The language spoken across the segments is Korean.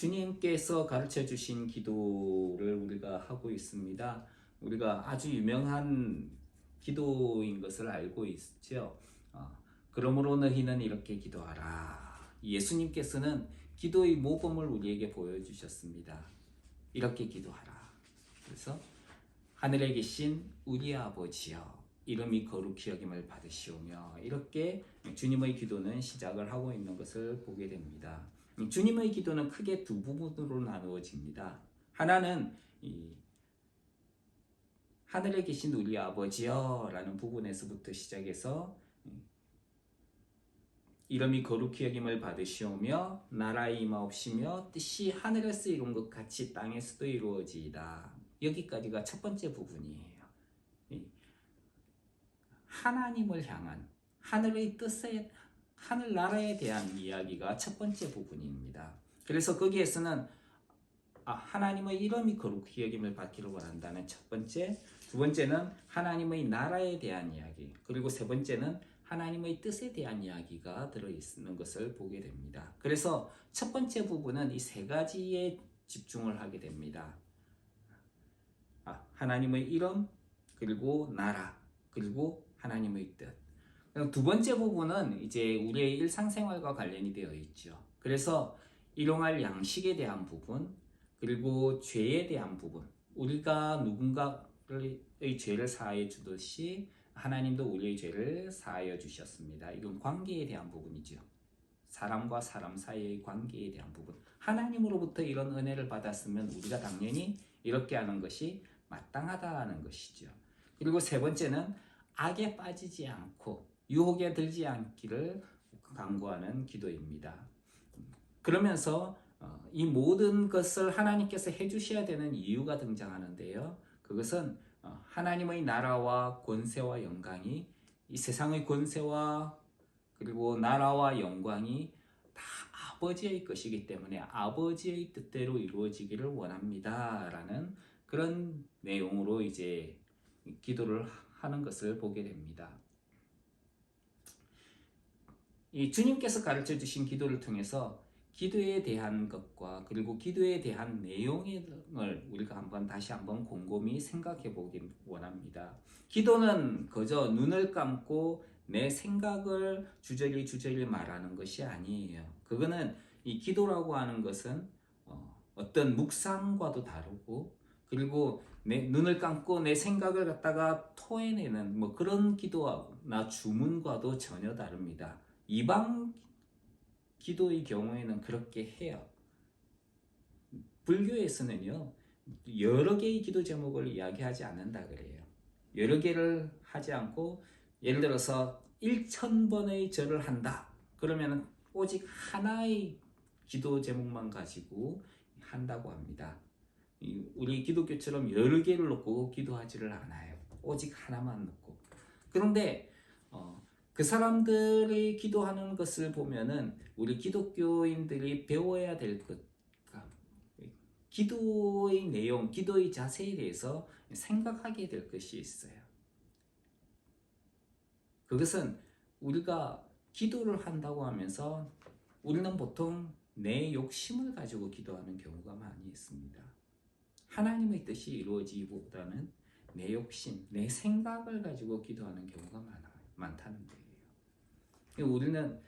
주님께서 가르쳐 주신 기도를 우리가 하고 있습니다. 우리가 아주 유명한 기도인 것을 알고 있죠. 그러므로 너희는 이렇게 기도하라. 예수님께서는 기도의 모범을 우리에게 보여주셨습니다. 이렇게 기도하라. 그래서 하늘에 계신 우리 아버지여, 이름이 거룩히 여김을 받으시오며, 이렇게 주님의 기도는 시작을 하고 있는 것을 보게 됩니다. 주님의 기도는 크게 두 부분으로 나누어집니다. 하나는 하늘에 계신 우리 아버지여 라는 부분에서부터 시작해서 이름이 거룩히 여김을 받으시오며 나라의 임하옵시며 뜻이 하늘에서 이룬 것 같이 땅에서도 이루어지이다. 여기까지가 첫 번째 부분이에요. 하나님을 향한 하늘의 뜻에, 하늘나라에 대한 이야기가 첫 번째 부분입니다. 그래서 거기에서는 하나님의 이름이 거룩히 여김을 받기를 원한다는 첫 번째, 두 번째는 하나님의 나라에 대한 이야기, 그리고 세 번째는 하나님의 뜻에 대한 이야기가 들어있는 것을 보게 됩니다. 그래서 첫 번째 부분은 이 세 가지에 집중을 하게 됩니다. 하나님의 이름, 그리고 나라, 그리고 하나님의 뜻. 두 번째 부분은 이제 우리의 일상생활과 관련이 되어 있죠. 그래서 일용할 양식에 대한 부분, 그리고 죄에 대한 부분, 우리가 누군가의 죄를 사하여 주듯이 하나님도 우리의 죄를 사하여 주셨습니다. 이건 관계에 대한 부분이죠. 사람과 사람 사이의 관계에 대한 부분. 하나님으로부터 이런 은혜를 받았으면 우리가 당연히 이렇게 하는 것이 마땅하다는 것이죠. 그리고 세 번째는 악에 빠지지 않고 유혹에 들지 않기를 간구하는 기도입니다. 그러면서 이 모든 것을 하나님께서 해주셔야 되는 이유가 등장하는데요. 그것은 하나님의 나라와 권세와 영광이, 이 세상의 권세와 그리고 나라와 영광이 다 아버지의 것이기 때문에 아버지의 뜻대로 이루어지기를 원합니다 라는 그런 내용으로 이제 기도를 하는 것을 보게 됩니다. 이 주님께서 가르쳐 주신 기도를 통해서 기도에 대한 것과 그리고 기도에 대한 내용을 우리가 다시 한번 곰곰이 생각해 보길 원합니다. 기도는 그저 눈을 감고 내 생각을 주저리 말하는 것이 아니에요. 그거는 이 기도라고 하는 것은 어떤 묵상과도 다르고, 그리고 내 눈을 감고 내 생각을 갖다가 토해내는 그런 기도나 주문과도 전혀 다릅니다. 이방 기도의 경우에는 그렇게 해요. 불교에서는요, 여러 개의 기도 제목을 이야기하지 않는다 그래요. 여러 개를 하지 않고, 예를 들어서 1000번의 절을 한다 그러면 오직 하나의 기도 제목만 가지고 한다고 합니다. 우리 기독교처럼 여러 개를 놓고 기도하지를 않아요. 오직 하나만 놓고. 그런데 그 사람들이 기도하는 것을 보면은 우리 기독교인들이 배워야 될 것, 기도의 내용, 기도의 자세에 대해서 생각하게 될 것이 있어요. 그것은 우리가 기도를 한다고 하면서 우리는 보통 내 욕심을 가지고 기도하는 경우가 많이 있습니다. 하나님의 뜻이 이루어지기보다는 내 욕심, 내 생각을 가지고 기도하는 경우가 많다는 거예요. 우리는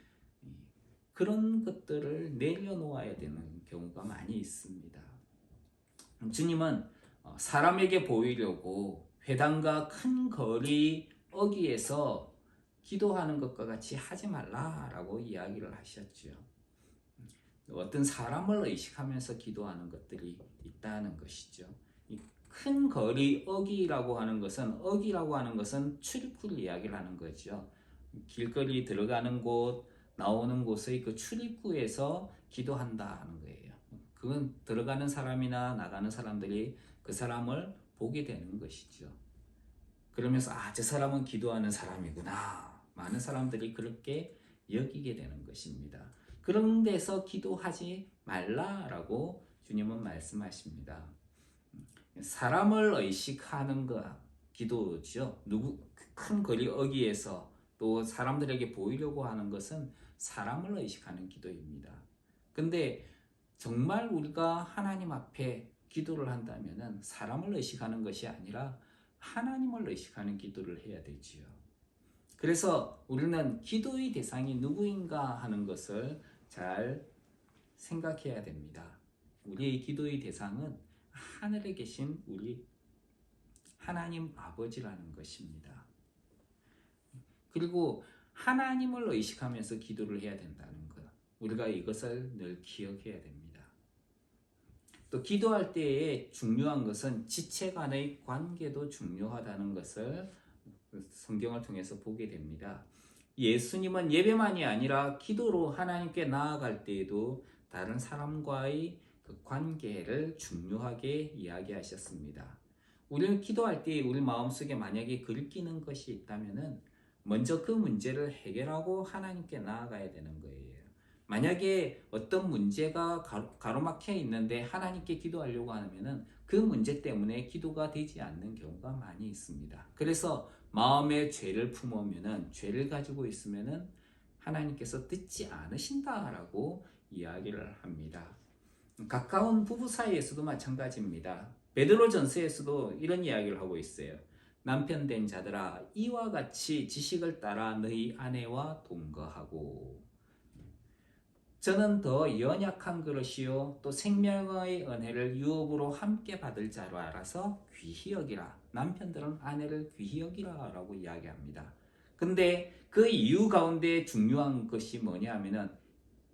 그런 것들을 내려놓아야 되는 경우가 많이 있습니다. 주님은 사람에게 보이려고 회당과 큰 거리 어귀에서 기도하는 것과 같이 하지 말라라고 이야기를 하셨죠. 어떤 사람을 의식하면서 기도하는 것들이 있다는 것이죠. 이 큰 거리 어귀라고 하는 것은 출입구를 이야기를 하는 거죠. 길거리 들어가는 곳, 나오는 곳의 그 출입구에서 기도한다는 거예요. 그건 들어가는 사람이나 나가는 사람들이 그 사람을 보게 되는 것이죠. 그러면서 저 사람은 기도하는 사람이구나. 많은 사람들이 그렇게 여기게 되는 것입니다. 그런 데서 기도하지 말라라고 주님은 말씀하십니다. 사람을 의식하는 것, 기도죠. 큰 거리 어귀에서 또 사람들에게 보이려고 하는 것은 사람을 의식하는 기도입니다. 근데 정말 우리가 하나님 앞에 기도를 한다면은 사람을 의식하는 것이 아니라 하나님을 의식하는 기도를 해야 되지요. 그래서 우리는 기도의 대상이 누구인가 하는 것을 잘 생각해야 됩니다. 우리의 기도의 대상은 하늘에 계신 우리 하나님 아버지라는 것입니다. 그리고 하나님을 의식하면서 기도를 해야 된다는 것. 우리가 이것을 늘 기억해야 됩니다. 또 기도할 때에 중요한 것은 지체 간의 관계도 중요하다는 것을 성경을 통해서 보게 됩니다. 예수님은 예배만이 아니라 기도로 하나님께 나아갈 때에도 다른 사람과의 그 관계를 중요하게 이야기하셨습니다. 우리는 기도할 때 우리 마음속에 만약에 긁히는 것이 있다면은 먼저 그 문제를 해결하고 하나님께 나아가야 되는 거예요. 만약에 어떤 문제가 가로막혀 있는데 하나님께 기도하려고 하면은 그 문제 때문에 기도가 되지 않는 경우가 많이 있습니다. 그래서 마음에 죄를 품으면은 죄를 가지고 있으면은 하나님께서 듣지 않으신다라고 이야기를 합니다. 가까운 부부 사이에서도 마찬가지입니다. 베드로전서에서도 이런 이야기를 하고 있어요. 남편 된 자들아 이와 같이 지식을 따라 너희 아내와 동거하고 저는 더 연약한 그릇이요 또 생명의 은혜를 유업으로 함께 받을 자로 알아서 귀히 여기라. 남편들은 아내를 귀히 여기라 라고 이야기합니다. 근데 그 이유 가운데 중요한 것이 뭐냐 하면은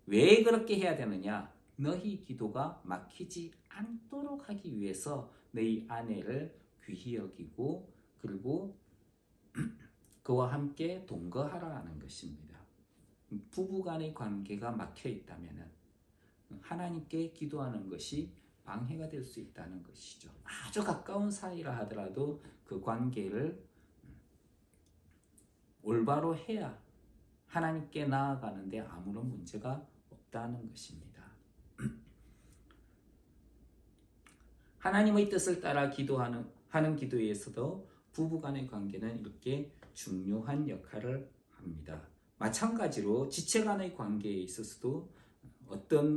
왜 그렇게 해야 되느냐? 너희 기도가 막히지 않도록 하기 위해서 너희 아내를 귀히 여기고 그리고 그와 함께 동거하라는 것입니다. 부부간의 관계가 막혀 있다면 하나님께 기도하는 것이 방해가 될 수 있다는 것이죠. 아주 가까운 사이라 하더라도 그 관계를 올바로 해야 하나님께 나아가는데 아무런 문제가 없다는 것입니다. 하나님의 뜻을 따라 하는 기도에서도 부부간의 관계는 이렇게 중요한 역할을 합니다. 마찬가지로 지체 간의 관계에 있어서도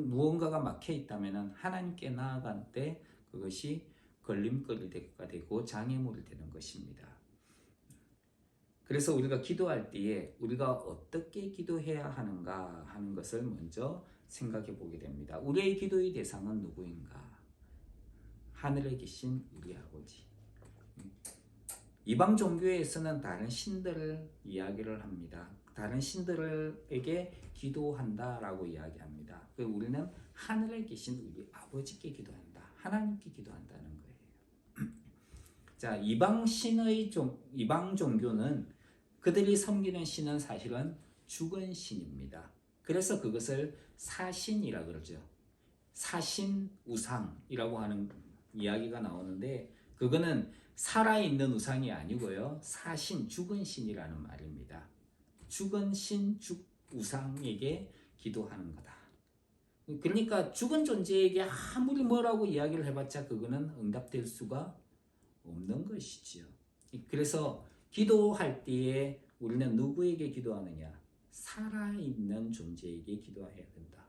무언가가 막혀 있다면 하나님께 나아가는데 그것이 걸림돌이가 되고 장애물이 되는 것입니다. 그래서 우리가 기도할 때에 우리가 어떻게 기도해야 하는가 하는 것을 먼저 생각해 보게 됩니다. 우리의 기도의 대상은 누구인가? 하늘에 계신 우리 아버지. 이방 종교에서는 다른 신들을 이야기를 합니다. 다른 신들에게 기도한다라고 이야기합니다. 우리는 하늘에 계신 우리 아버지께 기도한다. 하나님께 기도한다는 거예요. 자, 이방 종교는 그들이 섬기는 신은 사실은 죽은 신입니다. 그래서 그것을 사신이라 그러죠. 사신 우상이라고 하는 이야기가 나오는데 그거는 살아있는 우상이 아니고요. 사신, 죽은 신이라는 말입니다. 죽은 신, 우상에게 기도하는 거다. 그러니까 죽은 존재에게 아무리 뭐라고 이야기를 해봤자 그거는 응답될 수가 없는 것이지요. 그래서 기도할 때에 우리는 누구에게 기도하느냐? 살아있는 존재에게 기도해야 된다.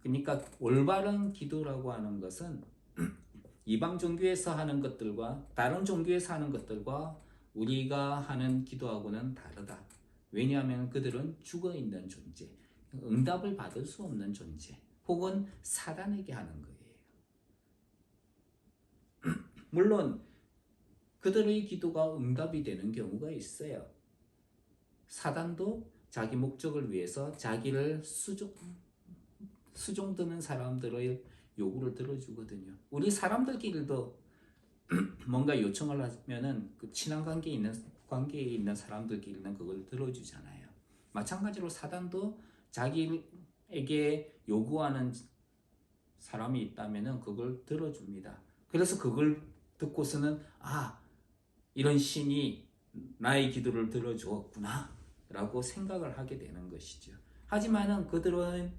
그러니까 올바른 기도라고 하는 것은 이방 종교에서 하는 것들과 다른 종교에서 하는 것들과 우리가 하는 기도하고는 다르다. 왜냐하면 그들은 죽어있는 존재, 응답을 받을 수 없는 존재, 혹은 사단에게 하는 거예요. 물론 그들의 기도가 응답이 되는 경우가 있어요. 사단도 자기 목적을 위해서 자기를 수종드는 사람들의 요구를 들어주거든요. 우리 사람들끼리도 뭔가 요청을 하면은 그 친한 관계에 있는 사람들끼리는 그걸 들어주잖아요. 마찬가지로 사단도 자기에게 요구하는 사람이 있다면은 그걸 들어줍니다. 그래서 그걸 듣고서는 이런 신이 나의 기도를 들어주었구나 라고 생각을 하게 되는 것이죠. 하지만은 그들은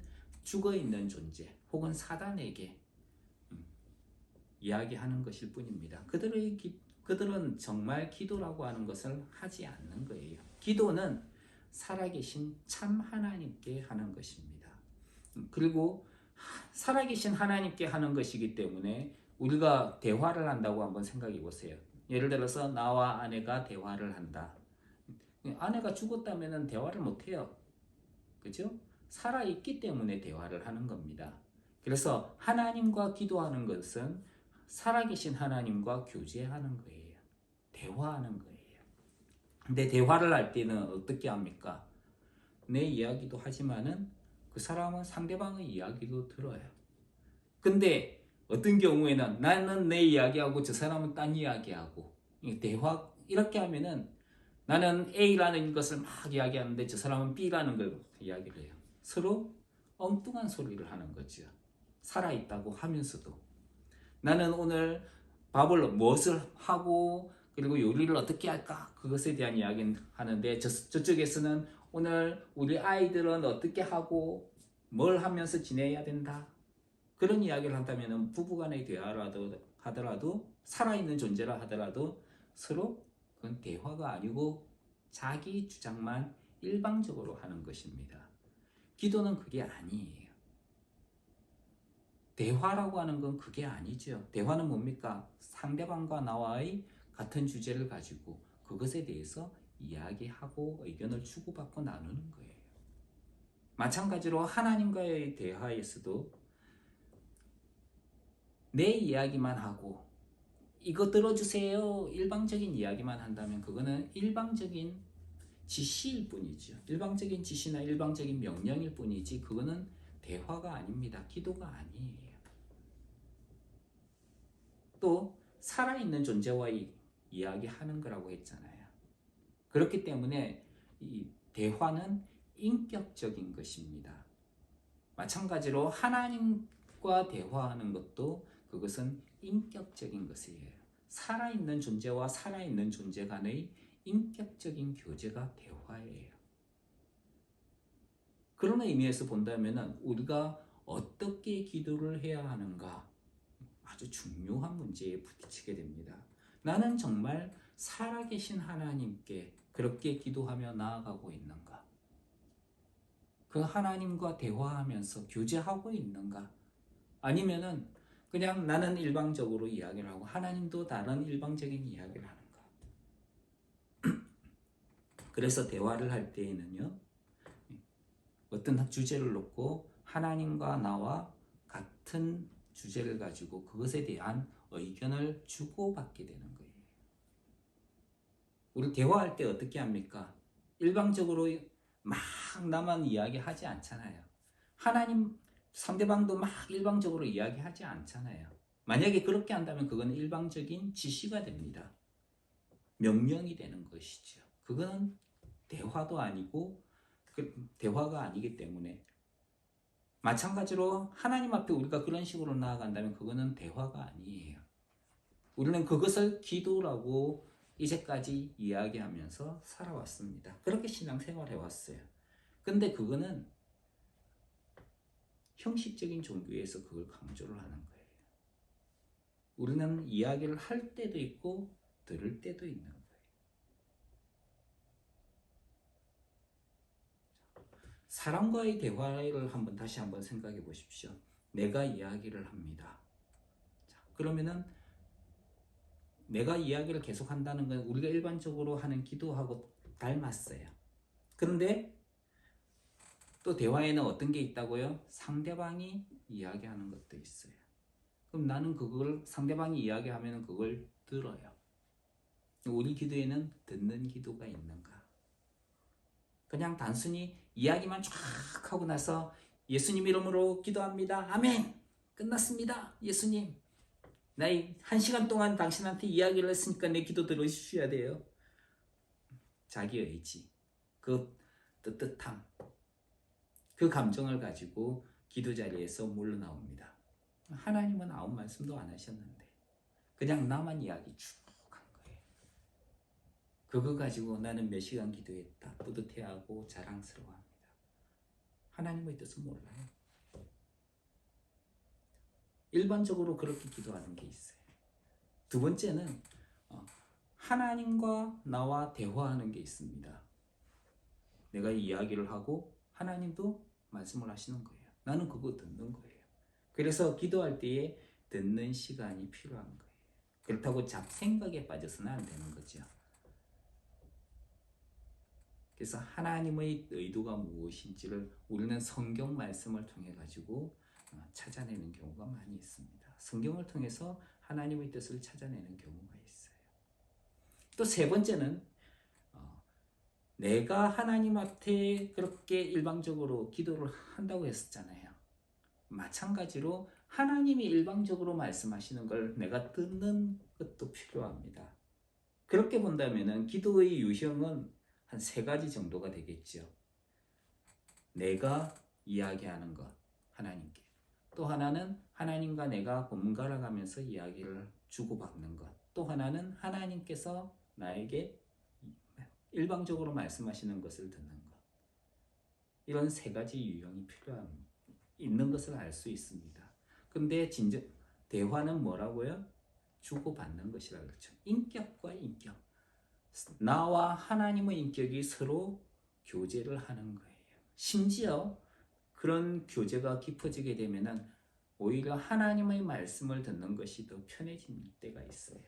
죽어있는 존재 혹은 사단에게 이야기하는 것일 뿐입니다. 그들은 정말 기도라고 하는 것을 하지 않는 거예요. 기도는 살아계신 참 하나님께 하는 것입니다. 그리고 살아계신 하나님께 하는 것이기 때문에 우리가 대화를 한다고 한번 생각해 보세요. 예를 들어서 나와 아내가 대화를 한다. 아내가 죽었다면 대화를 못해요. 그죠? 살아있기 때문에 대화를 하는 겁니다. 그래서 하나님과 기도하는 것은 살아계신 하나님과 교제하는 거예요. 대화하는 거예요. 근데 대화를 할 때는 어떻게 합니까? 내 이야기도 하지만은 그 사람은 상대방의 이야기도 들어요. 근데 어떤 경우에는 나는 내 이야기하고 저 사람은 딴 이야기하고 대화 이렇게 하면은 나는 A라는 것을 막 이야기하는데 저 사람은 B라는 걸 이야기를 해요. 서로 엉뚱한 소리를 하는 거죠. 살아있다고 하면서도. 나는 오늘 밥을 무엇을 하고 그리고 요리를 어떻게 할까 그것에 대한 이야기는 하는데 저쪽에서는 오늘 우리 아이들은 어떻게 하고 뭘 하면서 지내야 된다 그런 이야기를 한다면 부부간의 대화라도 하더라도 살아있는 존재라 하더라도 서로 그건 대화가 아니고 자기 주장만 일방적으로 하는 것입니다. 기도는 그게 아니에요. 대화라고 하는 건 그게 아니죠. 대화는 뭡니까? 상대방과 나와의 같은 주제를 가지고 그것에 대해서 이야기하고 의견을 주고받고 나누는 거예요. 마찬가지로 하나님과의 대화에서도 내 이야기만 하고 이거 들어주세요 일방적인 이야기만 한다면 그거는 일방적인 지시일 뿐이죠. 일방적인 지시나 일방적인 명령일 뿐이지 그거는 대화가 아닙니다. 기도가 아니에요. 또 살아있는 존재와 이야기하는 거라고 했잖아요. 그렇기 때문에 이 대화는 인격적인 것입니다. 마찬가지로 하나님과 대화하는 것도 그것은 인격적인 것이에요. 살아있는 존재와 살아있는 존재 간의 인격적인 교제가 대화예요. 그런 의미에서 본다면 우리가 어떻게 기도를 해야 하는가 아주 중요한 문제에 부딪히게 됩니다. 나는 정말 살아계신 하나님께 그렇게 기도하며 나아가고 있는가? 그 하나님과 대화하면서 교제하고 있는가? 아니면은 그냥 나는 일방적으로 이야기를 하고 하나님도 다른 일방적인 이야기를 하는가? 그래서 대화를 할 때에는요, 어떤 주제를 놓고 하나님과 나와 같은 주제를 가지고 그것에 대한 의견을 주고받게 되는 거예요. 우리 대화할 때 어떻게 합니까? 일방적으로 막 나만 이야기하지 않잖아요. 하나님 상대방도 막 일방적으로 이야기하지 않잖아요. 만약에 그렇게 한다면 그건 일방적인 지시가 됩니다. 명령이 되는 것이죠. 그거는 대화도 아니고 대화가 아니기 때문에 마찬가지로 하나님 앞에 우리가 그런 식으로 나아간다면 그거는 대화가 아니에요. 우리는 그것을 기도라고 이제까지 이야기하면서 살아왔습니다. 그렇게 신앙생활 해왔어요. 근데 그거는 형식적인 종교에서 그걸 강조를 하는 거예요. 우리는 이야기를 할 때도 있고 들을 때도 있는 거예요. 사람과의 대화를 다시 한번 생각해 보십시오. 내가 이야기를 합니다. 자, 그러면은 내가 이야기를 계속 한다는 건 우리가 일반적으로 하는 기도하고 닮았어요. 그런데 또 대화에는 어떤 게 있다고요? 상대방이 이야기하는 것도 있어요. 그럼 나는 그걸 상대방이 이야기하면 그걸 들어요. 우리 기도에는 듣는 기도가 있는가? 그냥 단순히 이야기만 쫙 하고 나서 예수님 이름으로 기도합니다. 아멘! 끝났습니다. 예수님. 나 1시간 동안 당신한테 이야기를 했으니까 내 기도 들어주셔야 돼요. 자기 의지, 그 뜨뜻함, 그 감정을 가지고 기도 자리에서 물러나옵니다. 하나님은 아무 말씀도 안 하셨는데 그냥 나만 이야기 쭉 한 거예요. 그거 가지고 나는 몇 시간 기도했다 뿌듯해하고 자랑스러워합니다. 하나님의 뜻은 몰라요. 일반적으로 그렇게 기도하는 게 있어요. 두 번째는 하나님과 나와 대화하는 게 있습니다. 내가 이야기를 하고 하나님도 말씀을 하시는 거예요. 나는 그거 듣는 거예요. 그래서 기도할 때에 듣는 시간이 필요한 거예요. 그렇다고 잡생각에 빠져서는 안 되는 거죠. 그래서 하나님의 의도가 무엇인지를 우리는 성경 말씀을 통해 가지고 찾아내는 경우가 많이 있습니다. 성경을 통해서 하나님의 뜻을 찾아내는 경우가 있어요. 또 세 번째는 내가 하나님 앞에 그렇게 일방적으로 기도를 한다고 했었잖아요. 마찬가지로 하나님이 일방적으로 말씀하시는 걸 내가 듣는 것도 필요합니다. 그렇게 본다면 기도의 유형은 한 세 가지 정도가 되겠죠. 내가 이야기하는 것, 하나님께. 또 하나는 하나님과 내가 번갈아 가면서 이야기를 주고받는 것. 또 하나는 하나님께서 나에게 일방적으로 말씀하시는 것을 듣는 것. 이런 세 가지 유형이 있는 것을 알 수 있습니다. 근데 진정 대화는 뭐라고요? 주고받는 것이라 그렇죠. 인격과 인격. 나와 하나님의 인격이 서로 교제를 하는 거예요. 심지어 그런 교제가 깊어지게 되면은 오히려 하나님의 말씀을 듣는 것이 더 편해질 때가 있어요.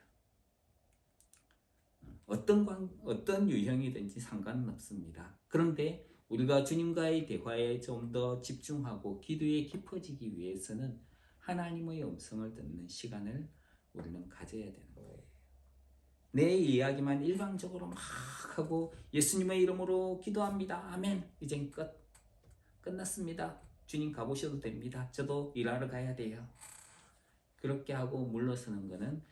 어떤 유형이든지 상관은 없습니다. 그런데 우리가 주님과의 대화에 좀 더 집중하고 기도에 깊어지기 위해서는 하나님의 음성을 듣는 시간을 우리는 가져야 되는 거예요. 내 이야기만 일방적으로 막 하고 예수님의 이름으로 기도합니다. 아멘. 이젠 끝났습니다. 주님 가보셔도 됩니다. 저도 일하러 가야 돼요. 그렇게 하고 물러서는 것은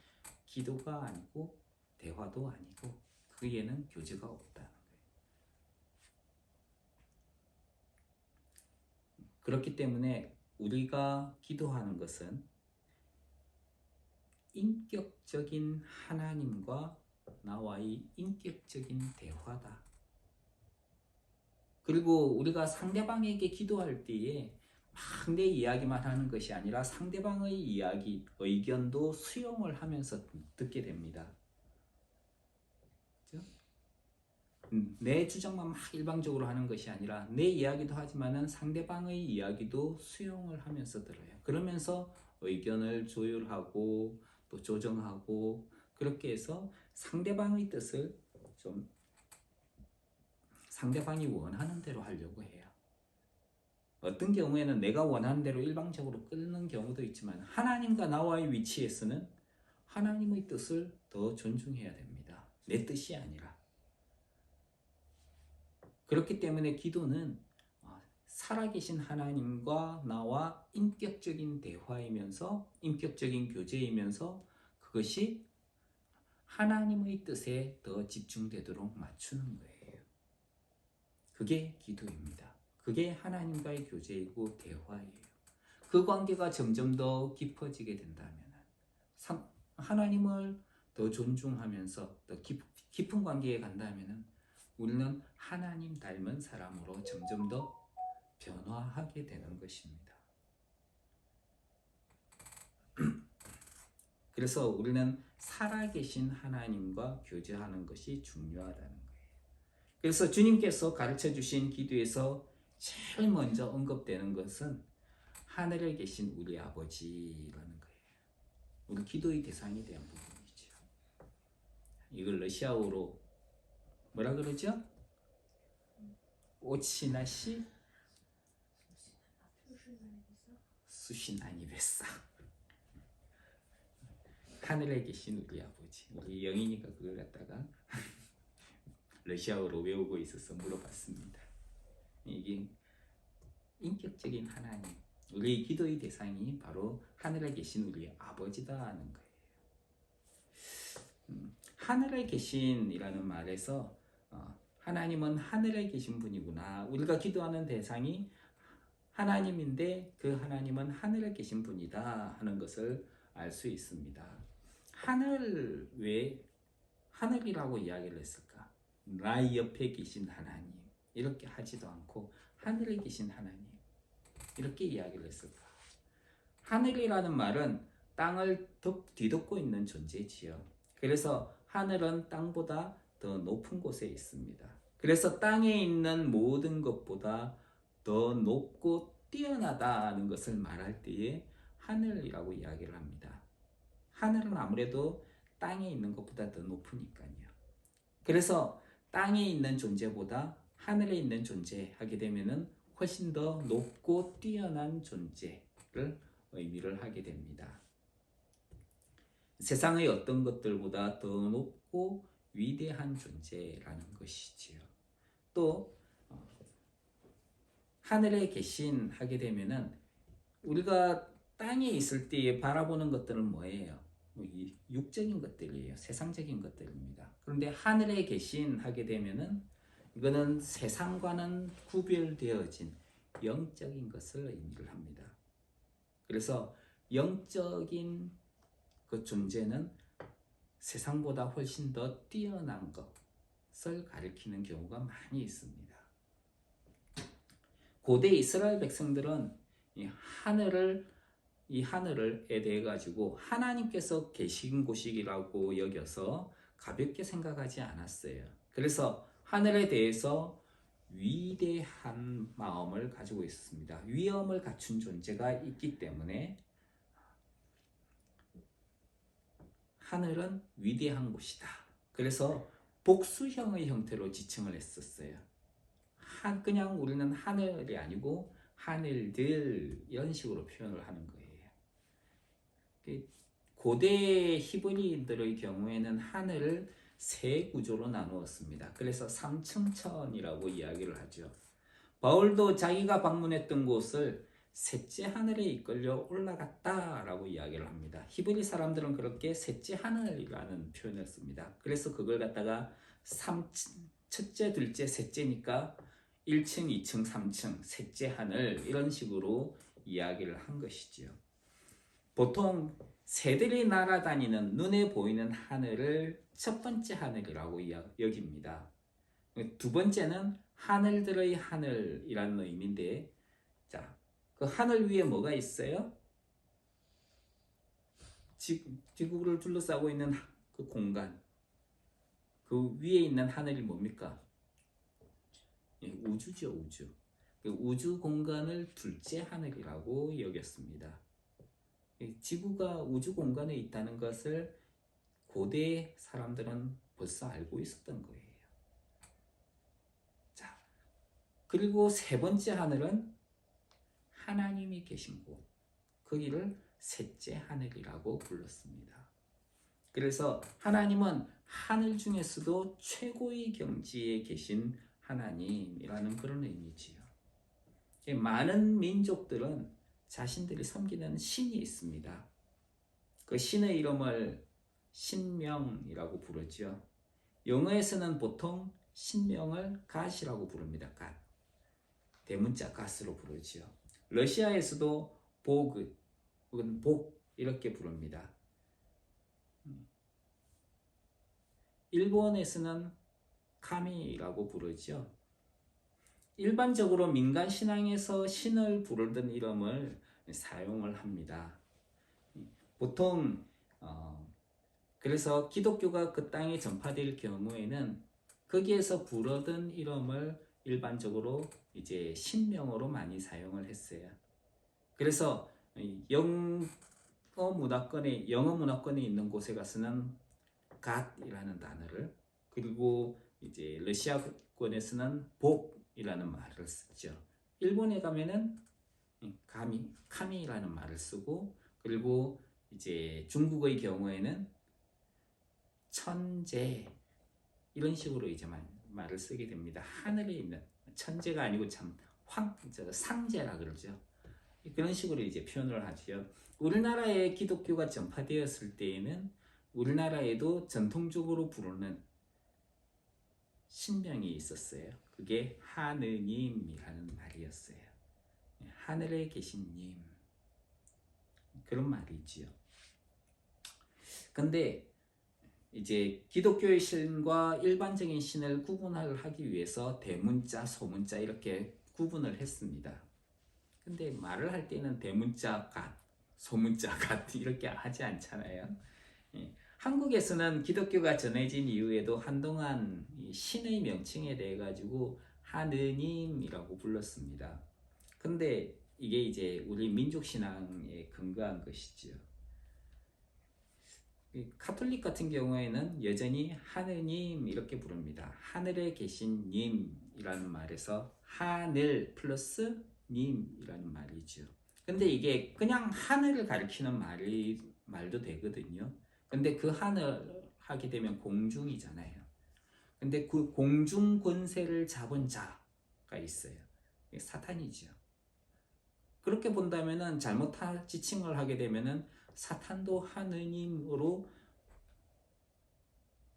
기도가 아니고 대화도 아니고 그에는 교제가 없다는 거예요. 그렇기 때문에 우리가 기도하는 것은 인격적인 하나님과 나와의 인격적인 대화다. 그리고 우리가 상대방에게 기도할 때에 막 내 이야기만 하는 것이 아니라 상대방의 이야기, 의견도 수용을 하면서 듣게 됩니다. 그렇죠? 내 주장만 막 일방적으로 하는 것이 아니라 내 이야기도 하지만은 상대방의 이야기도 수용을 하면서 들어요. 그러면서 의견을 조율하고 또 조정하고 그렇게 해서 상대방의 뜻을 좀 상대방이 원하는 대로 하려고 해요. 어떤 경우에는 내가 원하는 대로 일방적으로 끊는 경우도 있지만 하나님과 나와의 위치에서는 하나님의 뜻을 더 존중해야 됩니다. 내 뜻이 아니라. 그렇기 때문에 기도는 살아계신 하나님과 나와 인격적인 대화이면서 인격적인 교제이면서 그것이 하나님의 뜻에 더 집중되도록 맞추는 거예요. 그게 기도입니다. 그게 하나님과의 교제이고 대화예요. 그 관계가 점점 더 깊어지게 된다면 하나님을 더 존중하면서 더 깊은 관계에 간다면 우리는 하나님 닮은 사람으로 점점 더 변화하게 되는 것입니다. 그래서 우리는 살아계신 하나님과 교제하는 것이 중요하다는 거예요. 그래서 주님께서 가르쳐 주신 기도에서 제일 먼저 언급되는 것은 하늘에 계신 우리 아버지라는 거예요. 우리 기도의 대상이 되는 부분이죠. 이걸 러시아어로 뭐라 그러죠? 오치나시 수시나니베사. 하늘에 계신 우리 아버지. 우리 영인이가 그걸 갖다가 러시아어로 외우고 있어서 물어봤습니다. 이게 인격적인 하나님, 우리 기도의 대상이 바로 하늘에 계신 우리 아버지다 하는 거예요. 하늘에 계신이라는 말에서 하나님은 하늘에 계신 분이구나. 우리가 기도하는 대상이 하나님인데 그 하나님은 하늘에 계신 분이다 하는 것을 알 수 있습니다. 하늘 왜 하늘이라고 이야기를 했을까? 나의 옆에 계신 하나님 이렇게 하지도 않고 하늘에 계신 하나님 이렇게 이야기를 했을까? 하늘이라는 말은 땅을 뒤덮고 있는 존재지요. 그래서 하늘은 땅보다 더 높은 곳에 있습니다. 그래서 땅에 있는 모든 것보다 더 높고 뛰어나다는 것을 말할 때에 하늘이라고 이야기를 합니다. 하늘은 아무래도 땅에 있는 것보다 더 높으니까요. 그래서 땅에 있는 존재보다 하늘에 있는 존재 하게 되면은 훨씬 더 높고 뛰어난 존재를 의미를 하게 됩니다. 세상의 어떤 것들보다 더 높고 위대한 존재라는 것이지요. 또 하늘에 계신 하게 되면은 우리가 땅에 있을 때 바라보는 것들은 뭐예요? 육적인 것들이에요. 세상적인 것들입니다. 그런데 하늘에 계신 하게 되면은 이거는 세상과는 구별되어진 영적인 것을 의미를 합니다. 그래서 영적인 그 존재는 세상보다 훨씬 더 뛰어난 것을 가리키는 경우가 많이 있습니다. 고대 이스라엘 백성들은 이 하늘에 대해 가지고 하나님께서 계신 곳이라고 여겨서 가볍게 생각하지 않았어요. 그래서 하늘에 대해서 위대한 마음을 가지고 있었습니다. 위엄을 갖춘 존재가 있기 때문에 하늘은 위대한 곳이다. 그래서 복수형의 형태로 지칭을 했었어요. 그냥 우리는 하늘이 아니고 하늘들 이런 식으로 표현을 하는 거예요. 고대 히브리인들의 경우에는 하늘을 세 구조로 나누었습니다. 그래서 삼층천이라고 이야기를 하죠. 바울도 자기가 방문했던 곳을 셋째 하늘에 이끌려 올라갔다라고 이야기를 합니다. 히브리 사람들은 그렇게 셋째 하늘이라는 표현을 씁니다. 그래서 그걸 갖다가 첫째, 둘째, 셋째니까 1층, 2층, 3층, 셋째 하늘 이런 식으로 이야기를 한 것이지요. 보통 새들이 날아다니는 눈에 보이는 하늘을 첫 번째 하늘이라고 여깁니다. 두 번째는 하늘들의 하늘이라는 의미인데, 자, 그 하늘 위에 뭐가 있어요? 지구를 둘러싸고 있는 그 공간, 그 위에 있는 하늘이 뭡니까? 우주죠, 우주. 우주 공간을 둘째 하늘이라고 여겼습니다. 지구가 우주 공간에 있다는 것을 고대 사람들은 벌써 알고 있었던 거예요. 자, 그리고 세 번째 하늘은 하나님이 계신 곳, 거기를 셋째 하늘이라고 불렀습니다. 그래서 하나님은 하늘 중에서도 최고의 경지에 계신 하나님이라는 그런 의미지요. 많은 민족들은 자신들이 섬기는 신이 있습니다. 그 신의 이름을 신명이라고 부르죠. 영어에서는 보통 신명을 갓이라고 부릅니다. 갓. 대문자 갓으로 부르죠. 러시아에서도 보그 혹은 복 이렇게 부릅니다. 일본에서는 카미라고 부르죠. 일반적으로 민간 신앙에서 신을 부르던 이름을 사용을 합니다. 보통 그래서 기독교가 그 땅에 전파될 경우에는 거기에서 부르던 이름을 일반적으로 이제 신명으로 많이 사용을 했어요. 그래서 영어 문화권에 있는 곳에 가서는 God이라는 단어를, 그리고 이제 러시아권에서는 복이라는 말을 쓰죠. 일본에 가면은 카미라는 말을 쓰고, 그리고 이제 중국의 경우에는 천재 이런 식으로 이제 말을 쓰게 됩니다. 하늘에 있는 천재가 아니고 참 상재라 그러죠. 그런 식으로 이제 표현을 하죠. 우리나라에 기독교가 전파되었을 때에는 우리나라에도 전통적으로 부르는 신명이 있었어요. 그게 하느님이라는 말이었어요. 하늘에 계신 님, 그런 말이지요. 근데 이제 기독교의 신과 일반적인 신을 구분을 하기 위해서 대문자, 소문자 이렇게 구분을 했습니다. 근데 말을 할 때는 대문자 갓, 소문자 갓 이렇게 하지 않잖아요. 한국에서는 기독교가 전해진 이후에도 한동안 신의 명칭에 대해 가지고 하느님이라고 불렀습니다. 근데 이게 이제 우리 민족 신앙에 근거한 것이지요. 이 카톨릭 같은 경우에는 여전히 하느님 이렇게 부릅니다. 하늘에 계신 님이라는 말에서 하늘 플러스 님이라는 말이죠. 근데 이게 그냥 하늘을 가리키는 말도 되거든요. 근데 그 하늘 하게 되면 공중이잖아요. 근데 그 공중 권세를 잡은 자가 있어요. 사탄이죠. 그렇게 본다면은 잘못한 지칭을 하게 되면은 사탄도 하느님으로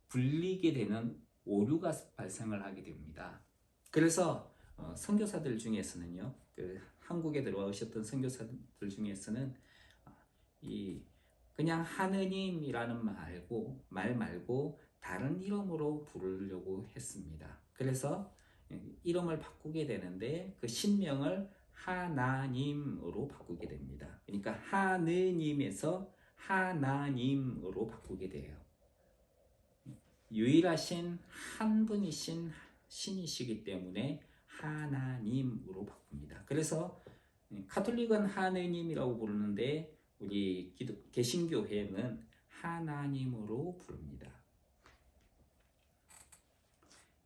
불리게 되는 오류가 발생을 하게 됩니다. 그래서 선교사들 중에서는요, 그 한국에 들어오셨던 선교사들 중에서는 이 그냥 하느님이라는 말 말고 다른 이름으로 부르려고 했습니다. 그래서 이름을 바꾸게 되는데 그 신명을 하나님으로 바꾸게 됩니다. 그러니까 하느님에서 하나님으로 바꾸게 돼요. 유일하신 한 분이신 신이시기 때문에 하나님으로 바꿉니다. 그래서 카톨릭은 하느님이라고 부르는데 우리 개신교회는 하나님으로 부릅니다.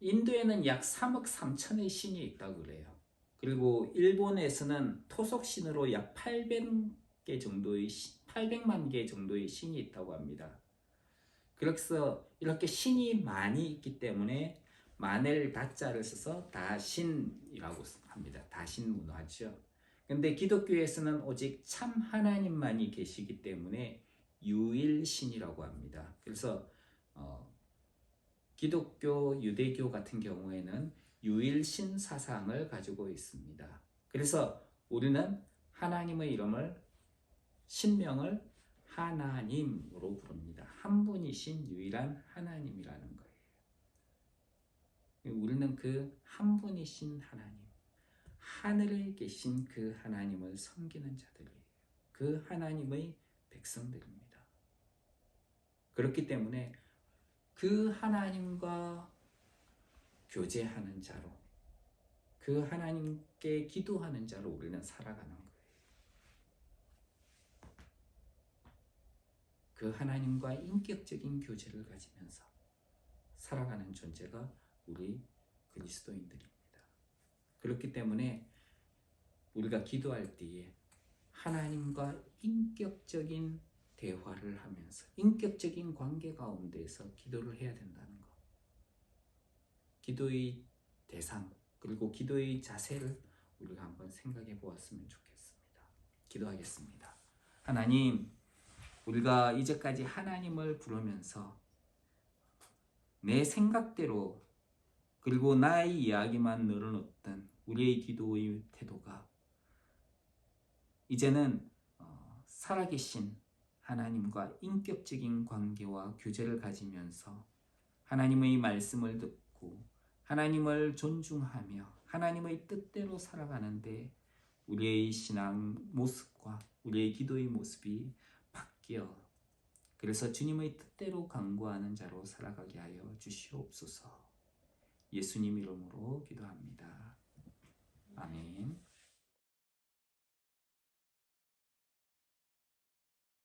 인도에는 약 3억 3천의 신이 있다고 그래요. 그리고 일본에서는 토속신으로 약 800만 개 정도의 신이 있다고 합니다. 그래서 이렇게 신이 많이 있기 때문에 만을 다자를 써서 다신이라고 합니다. 다신 문화죠. 근데 기독교에서는 오직 참 하나님만이 계시기 때문에 유일신이라고 합니다. 그래서 기독교, 유대교 같은 경우에는 유일신 사상을 가지고 있습니다. 그래서 우리는 하나님의 이름을 신명을 하나님으로 부릅니다. 한 분이신 유일한 하나님이라는 거예요. 우리는 그 한 분이신 하나님, 하늘에 계신 그 하나님을 섬기는 자들이에요. 그 하나님의 백성들입니다. 그렇기 때문에 그 하나님과 교제하는 자로, 그 하나님께 기도하는 자로 우리는 살아가는 거예요. 그 하나님과 인격적인 교제를 가지면서 살아가는 존재가 우리 그리스도인들입니다. 그렇기 때문에 우리가 기도할 때에 하나님과 인격적인 대화를 하면서 인격적인 관계 가운데에서 기도를 해야 된다는 것. 기도의 대상 그리고 기도의 자세를 우리가 한번 생각해 보았으면 좋겠습니다. 기도하겠습니다. 하나님, 우리가 이제까지 하나님을 부르면서 내 생각대로 그리고 나의 이야기만 늘어놓던 우리의 기도의 태도가 이제는 살아계신 하나님과 인격적인 관계와 교제를 가지면서 하나님의 말씀을 듣고 하나님을 존중하며 하나님의 뜻대로 살아가는데 우리의 신앙 모습과 우리의 기도의 모습이 바뀌어 그래서 주님의 뜻대로 간구하는 자로 살아가게 하여 주시옵소서. 예수님 이름으로 기도합니다. 아멘.